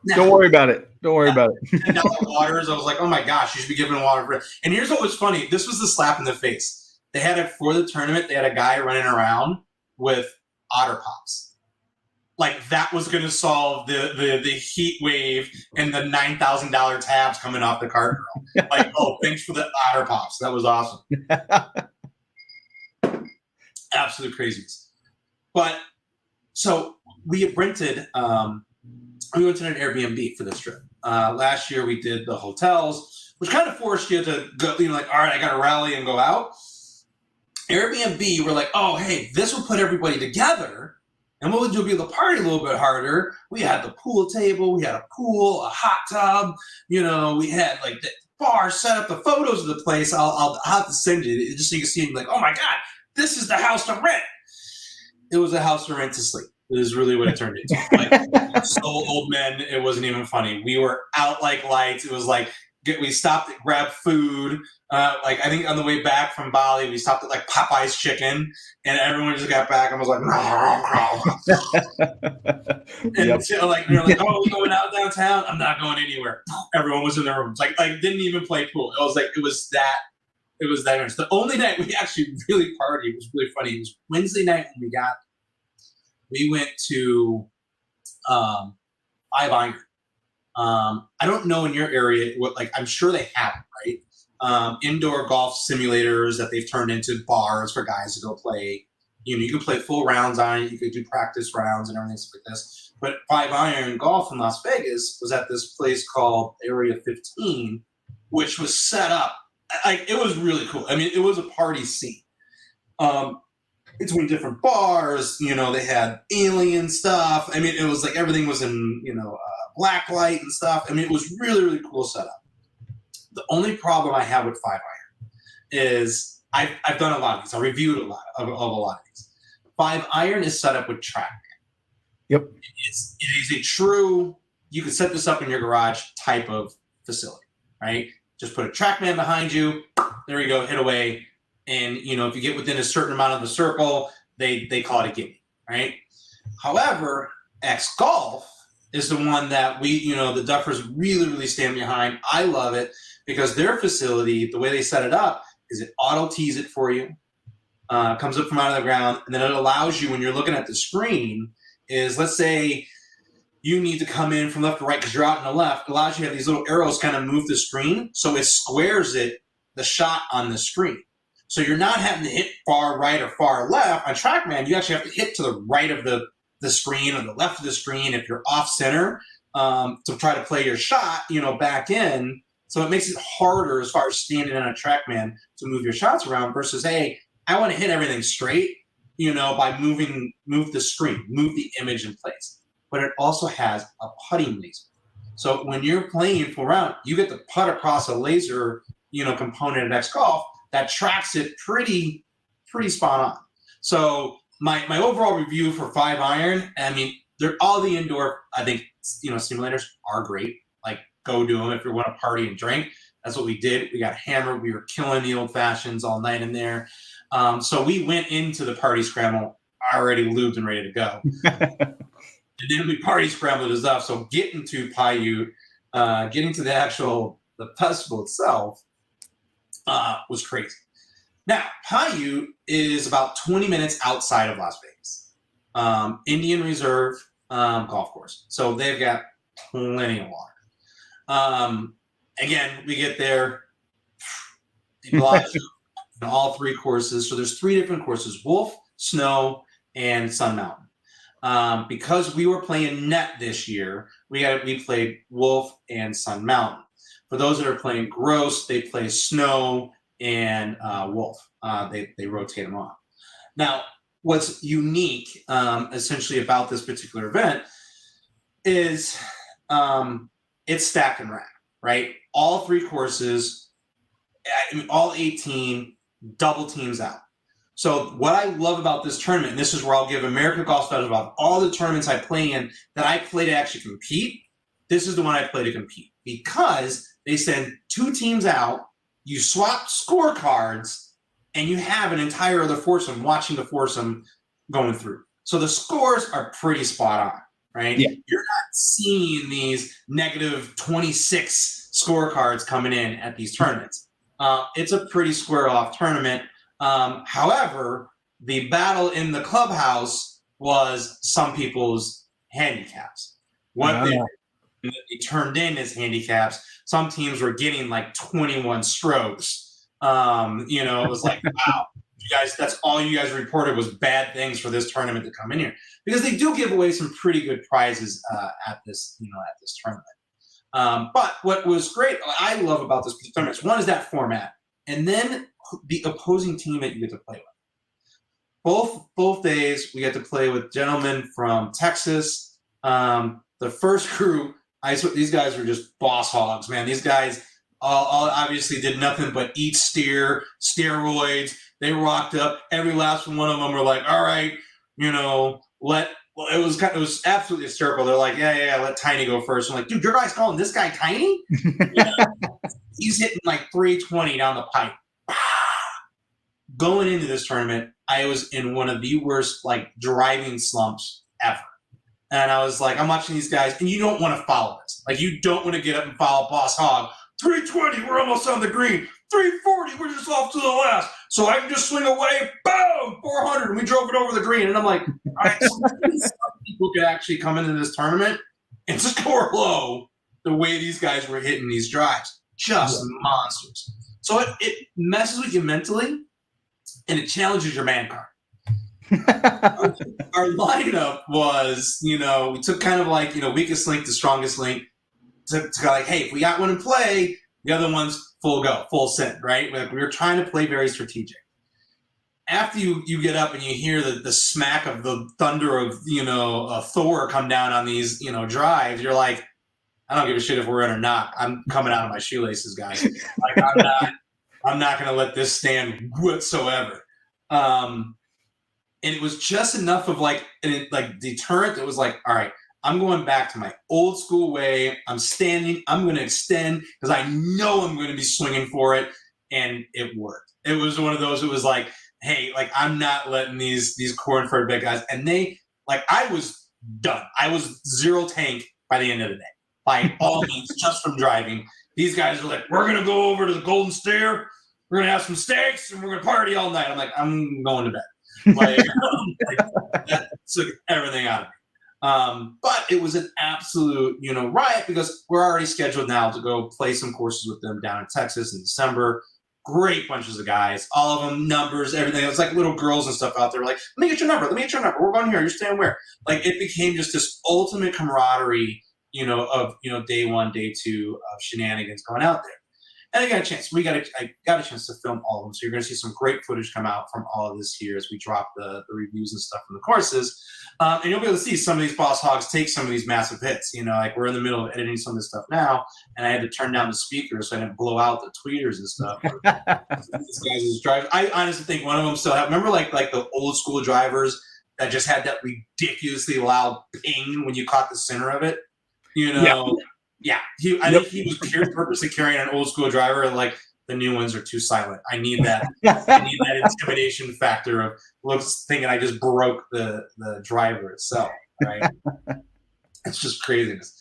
Now, don't worry about it. Don't worry about it. $10 waters. I was like, oh my gosh, you should be giving water for it. And here's what was funny. This was the slap in the face. They had it for the tournament. They had a guy running around with otter pops. Like that was going to solve the heat wave and the $9,000 tabs coming off the cart girl. Like, oh, thanks for the otter pops. That was awesome. Absolute craziness. But so we had rented. We went to an Airbnb for this trip. Last year we did the hotels, which kind of forced you to go, like, all right, I got to rally and go out. Airbnb, we're like, oh, hey, this will put everybody together. And what we'll do will be able to party a little bit harder. We had the pool table. We had a pool, a hot tub. We had like the bar set up, the photos of the place. I'll have to send you just so you can see it. Like, oh, my God, this is the house to rent. It was a house to rent to sleep. is really what it turned into. Like, so old men, it wasn't even funny. We were out like lights. It was like we stopped to grab food. Like I think on the way back from Bali, we stopped at like Popeye's Chicken, and everyone just got back and was like, and Yep. so, like they're like, "Oh, we going out downtown?" I'm not going anywhere. Everyone was in their rooms. Like didn't even play pool. It was like it was that. It was that. The only night we actually really partied was really funny. It was Wednesday night when we went to 5 Iron. I don't know in your area what, like, I'm sure they have it, right? Indoor golf simulators that they've turned into bars for guys to go play. You know, you can play full rounds on it. You could do practice rounds and everything like this. But 5 Iron Golf in Las Vegas was at this place called Area 15, which was set up. Like, it was really cool. I mean, it was a party scene. Between different bars, you know, they had alien stuff. I mean, it was like everything was in, you know, black light and stuff. I mean, it was really, really cool setup. The only problem I have with 5 Iron is I've done a lot of these. I reviewed a lot of a lot of these. 5 Iron is set up with TrackMan. Yep. It is a true, you can set this up in your garage type of facility, right? Just put a TrackMan behind you. There you go, hit away. And, you know, if you get within a certain amount of the circle, they call it a gimme, right? However, X Golf is the one that we, you know, the Duffers really, really stand behind. I love it because their facility, the way they set it up, is it auto tees it for you, comes up from out of the ground, and then it allows you, when you're looking at the screen, is let's say you need to come in from left to right because you're out on the left. It allows you to have these little arrows kind of move the screen, so it squares the shot on the screen. So you're not having to hit far right or far left. On TrackMan, you actually have to hit to the right of the screen or the left of the screen if you're off center to try to play your shot, you know, back in. So it makes it harder as far as standing on a TrackMan to move your shots around versus, hey, I want to hit everything straight, you know, by move the screen, move the image in place. But it also has a putting laser. So when you're playing full round, you get to putt across a laser, you know, component of X Golf that tracks it pretty spot on. So my overall review for 5 Iron, I mean, they're all the indoor, I think, you know, simulators are great. Like, go do them if you want to party and drink. That's what we did. We got hammered. We were killing the old fashions all night in there. So we went into the party scramble already lubed and ready to go. And then we party scrambled and stuff. So getting to Paiute, getting to the festival itself, was crazy. Now, Paiute is about 20 minutes outside of Las Vegas. Indian Reserve golf course. So they've got plenty of water. Again, we get there. All three courses. So there's 3 different courses: Wolf, Snow, and Sun Mountain. Because we were playing net this year, we played Wolf and Sun Mountain. For those that are playing Gross, they play Snow and Wolf. They rotate them off. Now, what's unique, essentially, about this particular event is it's stack and rack, right? All 3 courses, I mean, all 18 double teams out. So what I love about this tournament, and this is where I'll give American Golf Festival, of all the tournaments I play in that I play to actually compete, this is the one I play to compete because they send 2 teams out, you swap scorecards, and you have an entire other foursome watching the foursome going through. So the scores are pretty spot on, right? Yeah. You're not seeing these negative 26 scorecards coming in at these tournaments. It's a pretty square off tournament. However, the battle in the clubhouse was some people's handicaps. What they turned in as handicaps, some teams were getting like 21 strokes. You know, it was like, wow, you guys, that's all you guys reported was bad things for this tournament to come in here. Because they do give away some pretty good prizes at this tournament. But what was great, I love about this tournament, one is that format, and then the opposing team that you get to play with. Both days, we get to play with gentlemen from Texas. The first crew, these guys were just boss hogs, man. These guys all obviously did nothing but eat steroids. They rocked up. Every last one of them were like, all right, you know, let Well, it was absolutely hysterical. They're like, yeah, let Tiny go first. I'm like, dude, your guy's calling this guy Tiny? He's hitting like 320 down the pipe. Going into this tournament, I was in one of the worst like driving slumps ever. And I was like, I'm watching these guys, and you don't want to follow this. Like, you don't want to get up and follow Boss Hog. 320, we're almost on the green. 340, we're just off to the last. So I can just swing away, boom, 400, and we drove it over the green. And I'm like, all right, so some people could actually come into this tournament and score low the way these guys were hitting these drives. Just monsters. So it messes with you mentally, and it challenges your man card. Our lineup was, we took kind of like, weakest link to strongest link to like, hey, if we got one in play, the other one's full go, full send, right? Like, we were trying to play very strategic. After you get up and you hear the smack of the thunder of, Thor come down on these, drives, you're like, I don't give a shit if we're in or not. I'm coming out of my shoelaces, guys. Like, I'm not going to let this stand whatsoever. And it was just enough of like deterrent that was like, all right, I'm going back to my old school way. I'm standing. I'm going to extend because I know I'm going to be swinging for it. And it worked. It was one of those. It was like, hey, like, I'm not letting these corn-fed big guys. And they, like, I was done. I was zero tank by the end of the day. By all means, just from driving. These guys are like, we're going to go over to the Golden Stair. We're going to have some steaks and we're going to party all night. I'm like, I'm going to bed. Like, that took everything out of me. But it was an absolute, riot because we're already scheduled now to go play some courses with them down in Texas in December. Great bunches of guys, all of them, numbers, everything. It was like little girls and stuff out there. Like, let me get your number. We're going here. You're staying where? Like, it became just this ultimate camaraderie, of, day one, day two of shenanigans going out there. And I got a chance. I got a chance to film all of them. So you're going to see some great footage come out from all of this here as we drop the reviews and stuff from the courses. And you'll be able to see some of these Boss Hogs take some of these massive hits. Like, we're in the middle of editing some of this stuff now, and I had to turn down the speakers so I didn't blow out the tweeters and stuff. These guys' drivers. I honestly think one of them still have. Remember, like the old school drivers that just had that ridiculously loud ping when you caught the center of it. Yeah. I think he was purposely carrying an old school driver, and like, the new ones are too silent. I need that. I need that intimidation factor of looks thinking I just broke the driver itself. Right? It's just craziness.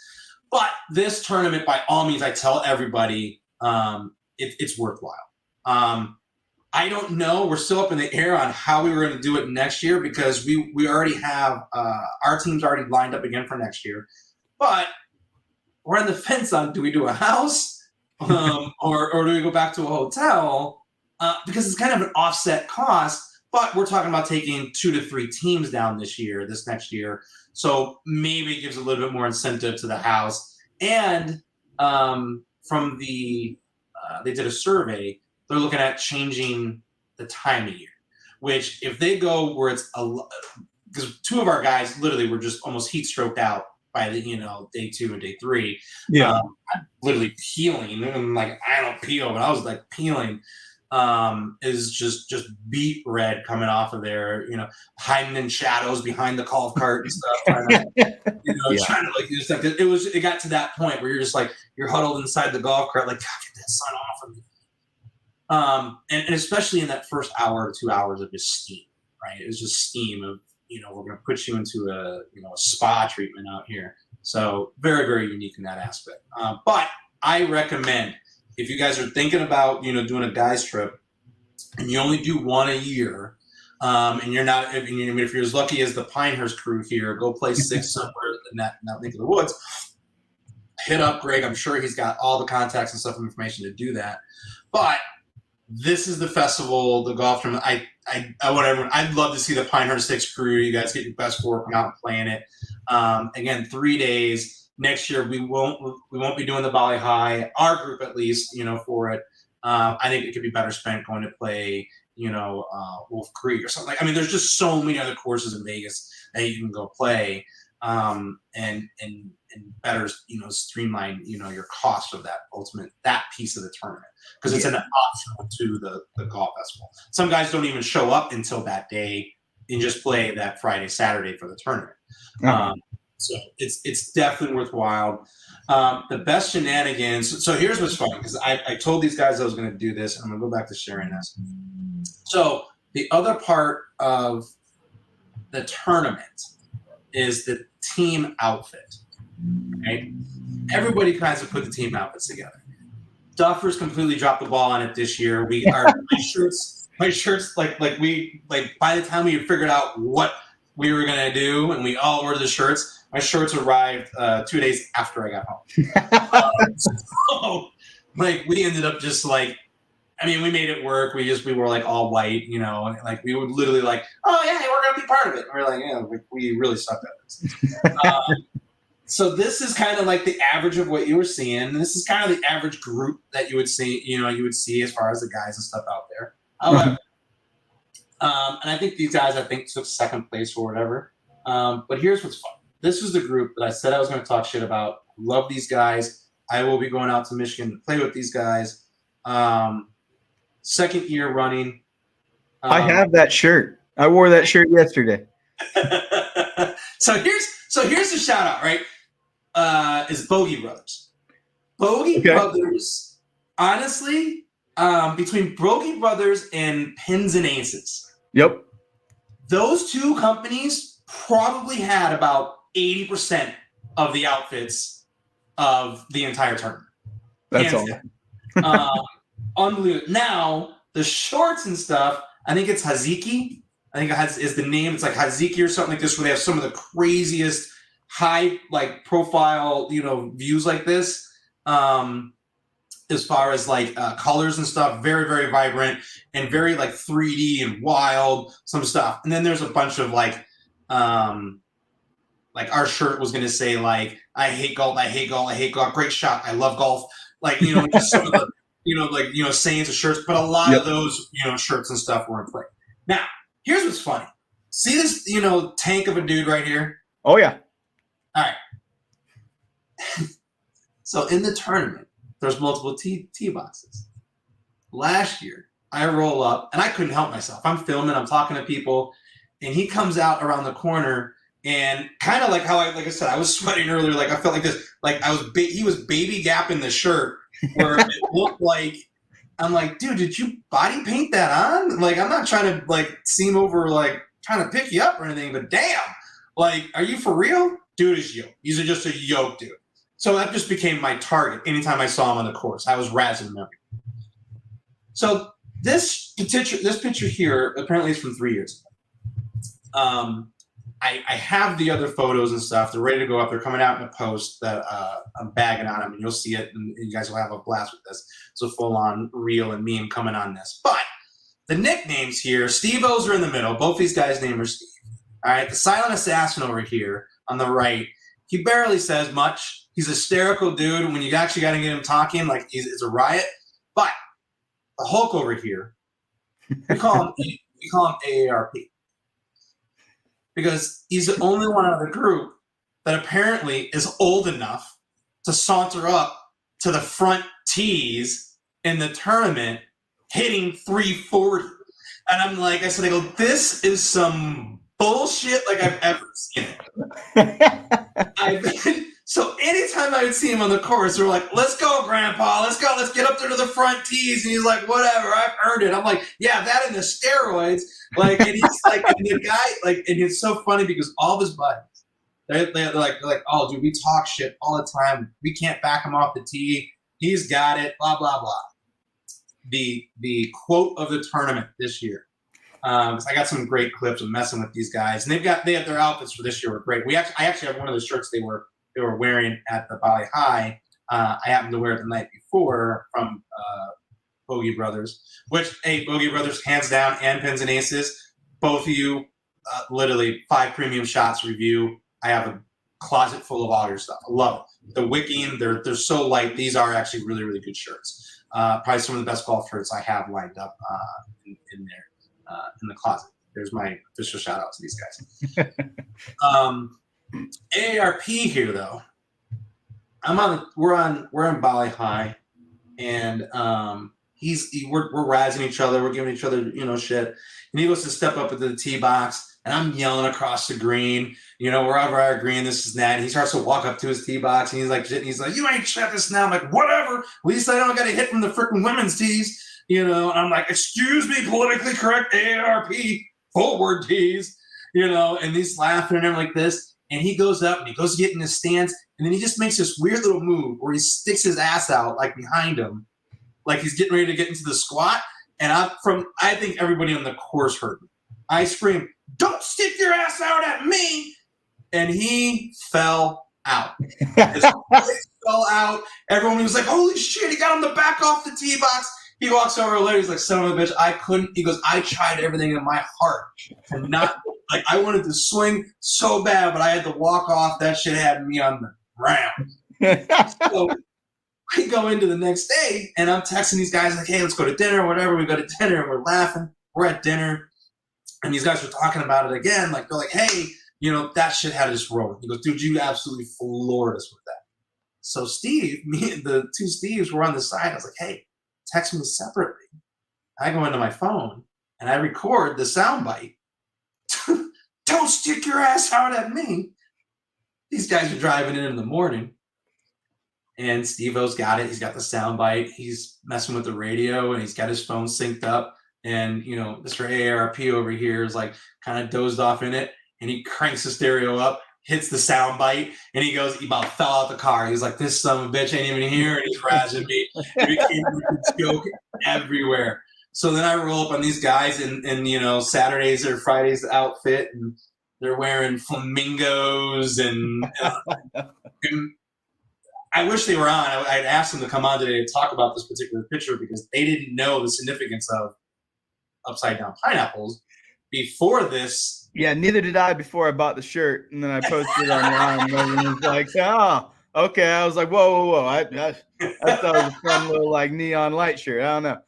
But this tournament, by all means, I tell everybody, it's worthwhile. I don't know. We're still up in the air on how we were going to do it next year because we already have our team's already lined up again for next year, but we're on the fence on, do we do a house or do we go back to a hotel? Because it's kind of an offset cost, but we're talking about taking 2 to 3 teams down this next year. So maybe it gives a little bit more incentive to the house. And from they did a survey, they're looking at changing the time of year, which if they go where it's because 2 of our guys literally were just almost heat stroked out by the day 2 and day 3. I'm literally peeling, and like, I don't peel, but I was like peeling. Is just beet red coming off of there, hiding in shadows behind the golf cart and stuff, trying to like, just like it got to that point where you're just like, you're huddled inside the golf cart, like, God, get that sun off of me. And especially in that first hour to 2 hours of just steam, right? It was just steam of, we're going to put you into a spa treatment out here. So very, very unique in that aspect. But I recommend, if you guys are thinking about, doing a guys trip and you only do one a year, and you're not, if you're as lucky as the Pinehurst crew here, go play 6 somewhere in that neck of the woods, hit up Greg. I'm sure he's got all the contacts and stuff and information to do that. But this is the festival, the golf tournament. I want everyone. I'd love to see the Pinehurst 6 crew. You guys get your best work out and playing it. Again, 3 days. Next year we won't be doing the Bali High. Our group, at least, for it. I think it could be better spent going to play, Wolf Creek or something. I mean, there's just so many other courses in Vegas that you can go play, and better, streamline, your cost of that piece of the tournament, because it's an optional to the golf festival. Some guys don't even show up until that day and just play that Friday, Saturday for the tournament. Uh-huh. So it's definitely worthwhile. The best shenanigans. So here's what's funny, because I told these guys I was going to do this. I'm going to go back to sharing this. So the other part of the tournament is the team outfit. Right? Everybody tries to put the team outfits together. Duffers completely dropped the ball on it this year. My shirts like we like by the time we figured out what we were gonna do and we all ordered the shirts, my shirts arrived 2 days after I got home. So like we ended up just like, I mean, we made it work. We were like all white, you know, and like we would literally like, oh yeah, we're gonna be part of it. And we're like, yeah, we really sucked at this. So this is kind of like the average of what you were seeing. This is kind of the average group that you would see as far as the guys and stuff out there. However, and I think these guys, took second place or whatever. But here's what's fun. This was the group that I said I was going to talk shit about. Love these guys. I will be going out to Michigan to play with these guys. Second year running. I have that shirt. I wore that shirt yesterday. So here's the shout out, right? Is Bogey Brothers. Bogey Brothers, honestly, between Bogey Brothers and Pins and Aces. Yep. Those two companies probably had about 80% of the outfits of the entire tournament. That's all. Unbelievable. Now, the shorts and stuff, I think it's Haziki. I think is the name. It's like Haziki or something like this, where they have some of the craziest high like profile, views like this. As far as like colors and stuff, very, very vibrant and very like 3D and wild, some stuff. And then there's a bunch of like our shirt was going to say like, I hate golf, great shot, I love golf. Like, just some of the, sayings of shirts, but a lot of those, shirts and stuff were in play. Now, here's what's funny. See this, tank of a dude right here? Oh, yeah. All right. So in the tournament, there's multiple tee boxes. Last year, I roll up, and I couldn't help myself. I'm filming, I'm talking to people, and he comes out around the corner, and kind of like how like I said, I was sweating earlier. Like I felt like this, like he was baby gapping the shirt, where it looked like, I'm like, dude, did you body paint that on? Like, I'm not trying to like seem over like trying to pick you up or anything, but damn, like, are you for real? Dude is yoked. He's just a yoked dude. So that just became my target. Anytime I saw him on the course, I was razzing him. So this picture here apparently is from 3 years ago. I have the other photos and stuff. They're ready to go up. They're coming out in a post that I'm bagging on them, and you'll see it, and you guys will have a blast with this. It's a full-on reel and meme coming on this. But the nicknames here, Steve-O's are in the middle. Both these guys' names are Steve. All right, the silent assassin over here on the right, he barely says much. He's a hysterical dude. When you actually got to get him talking, like it's a riot. But the Hulk over here, we call him AARP. Because he's the only one out of the group that apparently is old enough to saunter up to the front tees in the tournament, hitting 340. And I'm like, I go, this is some bullshit like I've ever seen it. So anytime I would see him on the course, we're like, let's go, Grandpa, let's go, let's get up there to the front tees. And he's like, whatever, I've earned it. I'm like, yeah, that and the steroids. Like, and he's like, and the guy, like, and it's so funny because all of his buddies, they're like, oh, dude, we talk shit all the time. We can't back him off the tee. He's got it, blah, blah, blah. The quote of the tournament this year. I got some great clips of messing with these guys, and they have their outfits for this year were great. I actually have one of the shirts they were wearing at the Bali High. I happened to wear it the night before from Bogey Brothers, which, hey, Bogey Brothers, hands down, and Pins and Aces, both of you, literally 5 premium shots review. I have a closet full of all your stuff. I love it. The wicking, they're so light. These are actually really, really good shirts. Probably some of the best golf shirts I have lined up in there in the closet. There's my official shout out to these guys. AARP here though. We're on Bali High, and we're razzing each other. We're giving each other shit. And he goes to step up into the tee box, And I'm yelling across the green, wherever I green, this is that. And he starts to walk up to his tee box and he's like, you ain't shut this now. I'm like, whatever. At least I don't got a hit from the freaking women's tees. And I'm like, excuse me, politically correct AARP forward tees, and he's laughing and everything like this. And he goes up and he goes to get in his stance. And then he just makes this weird little move where he sticks his ass out like behind him, like he's getting ready to get into the squat. And I think everybody on the course heard me. I screamed, don't stick your ass out at me. And he fell out. His legs fell out. Everyone was like, holy shit, he got him to back off the tee box. He walks over to Larry. He's like, son of a bitch, I couldn't. He goes, I tried everything in my heart to not, like, I wanted to swing so bad, but I had to walk off. That shit had me on the ground. So we go into the next day, and I'm texting these guys like, hey, let's go to dinner or whatever. We go to dinner, and we're laughing. We're at dinner. And these guys were talking about it again. Like, they're like, hey, that shit had us rolling. He goes, dude, you absolutely floored us with that. So Steve, me and the two Steves were on the side. I was like, hey, text me separately. I go into my phone, and I record the soundbite. Don't stick your ass out at me. These guys are driving in the morning. And Steve-O's got it. He's got the soundbite. He's messing with the radio, and he's got his phone synced up. And, Mr. AARP over here is like kind of dozed off in it. And he cranks the stereo up, hits the sound bite, and he goes, he about fell out the car. He's like, this son of a bitch ain't even here. And he's razzing me. It became a joke everywhere. So then I roll up on these guys in Saturdays or Fridays outfit, and they're wearing flamingos and I wish they were on. I'd asked them to come on today to talk about this particular picture because they didn't know the significance of upside down pineapples before this. Yeah, neither did I before I bought the shirt, and then I posted it online. And everyone was like, "Oh, okay." I was like, "Whoa!" I thought it was a fun little like neon light shirt. I don't know.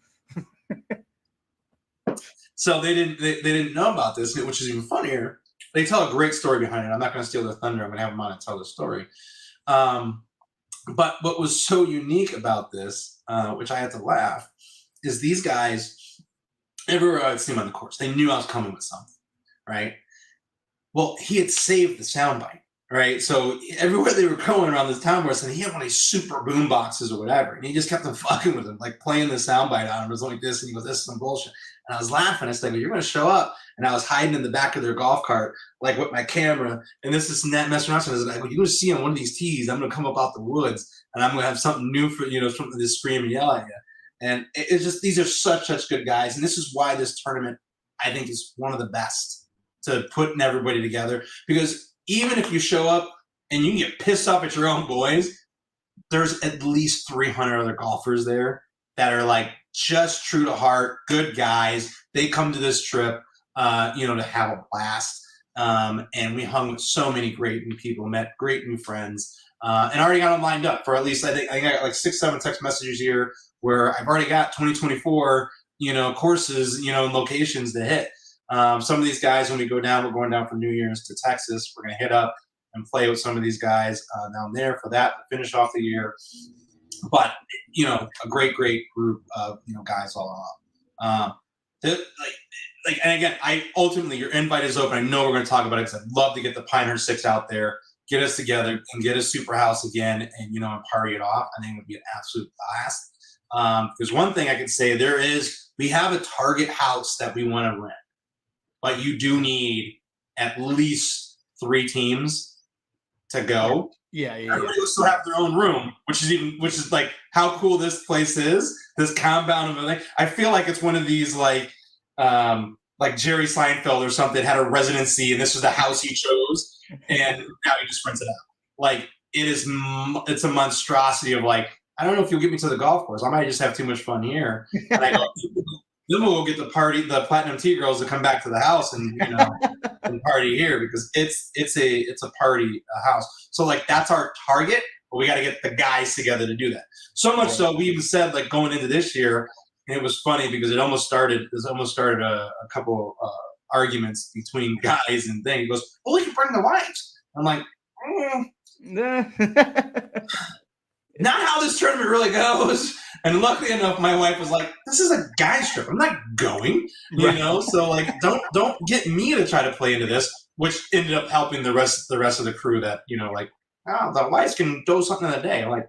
So they didn't know about this, which is even funnier. They tell a great story behind it. I'm not going to steal their thunder. I'm going to have them on and tell the story. But what was so unique about this, which I had to laugh, is these guys, everywhere I'd see him on the course, they knew I was coming with something, right? Well, he had saved the soundbite, right? So everywhere they were going around this town, and he had one of these super boom boxes or whatever, and he just kept on fucking with him, like playing the soundbite on him. It was like this, and he goes, "This is some bullshit." And I was laughing. I said, "You're going to show up." And I was hiding in the back of their golf cart, like with my camera, and this and that, messing around. So I was like, "You're going to see on one of these tees, I'm going to come up out the woods, and I'm going to have something new for something to scream and yell at you." And it's just, these are such good guys, and this is why this tournament, I think, is one of the best to putting everybody together. Because even if you show up and you can get pissed off at your own boys, there's at least 300 other golfers there that are like just true to heart, good guys. They come to this trip, to have a blast. And we hung with so many great new people, met great new friends, and already got them lined up for at least, I think I got like 6-7 text messages here where I've already got 2024, courses, and locations to hit. Some of these guys, when we go down, we're going down for New Year's to Texas. We're going to hit up and play with some of these guys down there for that to finish off the year. But, a great group of, guys all along. And again, your invite is open. I know we're going to talk about it because I'd love to get the Pinehurst 6 out there, get us together and get a super house again and, and party it off. I think it would be an absolute blast. Because one thing I could say we have a target house that we want to rent, but you do need at least 3 teams to go. Yeah. Everybody will still have their own room, which is like how cool this place is. This compound of everything. I feel like it's one of these like Jerry Seinfeld or something had a residency, and this was the house he chose, and now he just rents it out. Like it's a monstrosity of like, I don't know if you'll get me to the golf course. I might just have too much fun here. And I go, then we'll get the Platinum Tea girls to come back to the house and and party here because it's a party house. So like that's our target, but we got to get the guys together to do that. So much so we even said like going into this year, and it was funny because it almost started a couple arguments between guys and things. He goes, "Well, we can bring the wives." I'm like, not how this tournament really goes. And luckily enough, my wife was like, this is a guy's trip. I'm not going, you know? So like, don't get me to try to play into this, which ended up helping the rest of the crew that, you know, like, oh, the wives can do something in a day. I'm like,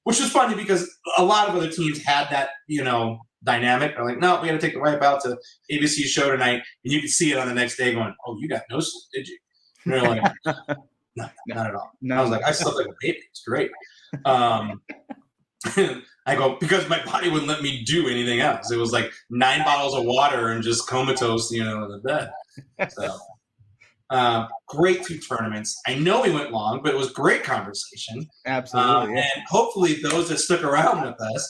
which was funny because a lot of other teams had that, you know, dynamic. They're like, no, we got to take the wife out to ABC's show tonight. And you can see it on the next day going, oh, you got no sleep, did you? And they're like, no, not at all. No. I was like, I slept like a baby. It's great. I go, because my body wouldn't let me do anything else. It was like 9 bottles of water and just comatose, you know, in the bed. So great 2 tournaments. I know we went long, but it was great conversation. Absolutely. And hopefully those that stuck around with us,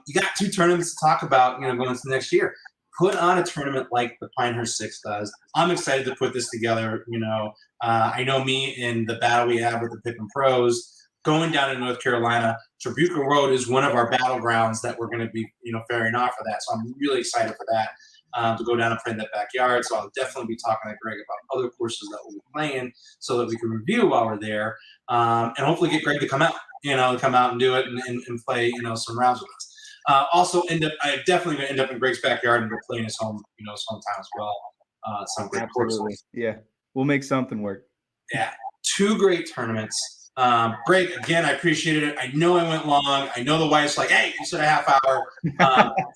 you got 2 tournaments to talk about, you know, going into next year. Put on a tournament like the Pinehurst 6 does. I'm excited to put this together. You know, I know me in the battle we have with the Pippin Pros, going down to North Carolina, Tribuca Road is one of our battlegrounds that we're going to be, you know, ferrying off for that. So I'm really excited for that, to go down and play in that backyard. So I'll definitely be talking to Greg about other courses that we'll be playing so that we can review while we're there, and hopefully get Greg to come out, you know, and do it and play, you know, some rounds with us. Also, I definitely going to end up in Greg's backyard and go play in his home, you know, his hometown as well. Some great courses. Yeah, we'll make something work. Yeah, 2 great tournaments. Greg, again, I appreciated it. I know I went long. I know the wife's like, hey, you said a half hour.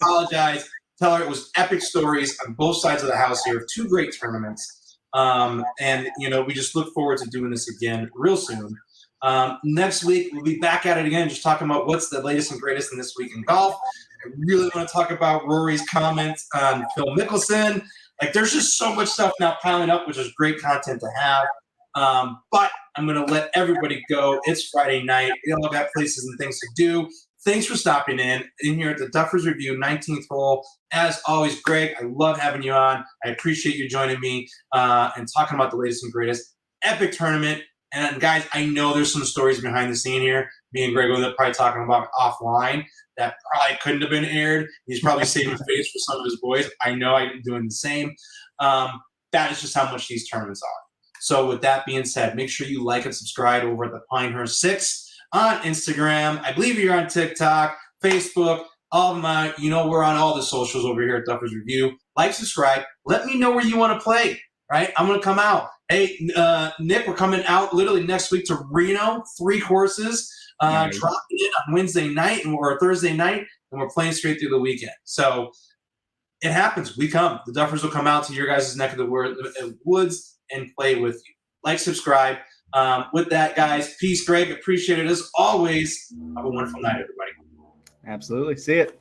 Apologize. Tell her it was epic stories on both sides of the house here. 2 great tournaments. And, you know, we just look forward to doing this again real soon. Next week, we'll be back at it again, just talking about what's the latest and greatest in this week in golf. I really want to talk about Rory's comments on Phil Mickelson. Like, there's just so much stuff now piling up, which is great content to have. But I'm going to let everybody go. It's Friday night. We all got places and things to do. Thanks for stopping in here at the Duffers Review 19th hole. As always, Greg, I love having you on. I appreciate you joining me and talking about the latest and greatest. Epic tournament. And guys, I know there's some stories behind the scene here. Me and Greg were probably talking about offline that probably couldn't have been aired. He's probably saving face for some of his boys. I know I'm doing the same. That is just how much these tournaments are. So with that being said, make sure you like and subscribe over at the Pinehurst 6 on Instagram. I believe you're on TikTok, Facebook, all of my, you know, we're on all the socials over here at Duffers Review. Like, subscribe. Let me know where you want to play, right? I'm going to come out. Hey, Nick, we're coming out literally next week to Reno, 3 courses, Nice. dropping it on Wednesday night or Thursday night, and we're playing straight through the weekend. So it happens. We come. The Duffers will come out to your guys' neck of the woods and play with you. Like, subscribe. With that, guys, peace, Greg. Appreciate it as always. Have a wonderful night, everybody. Absolutely. See it.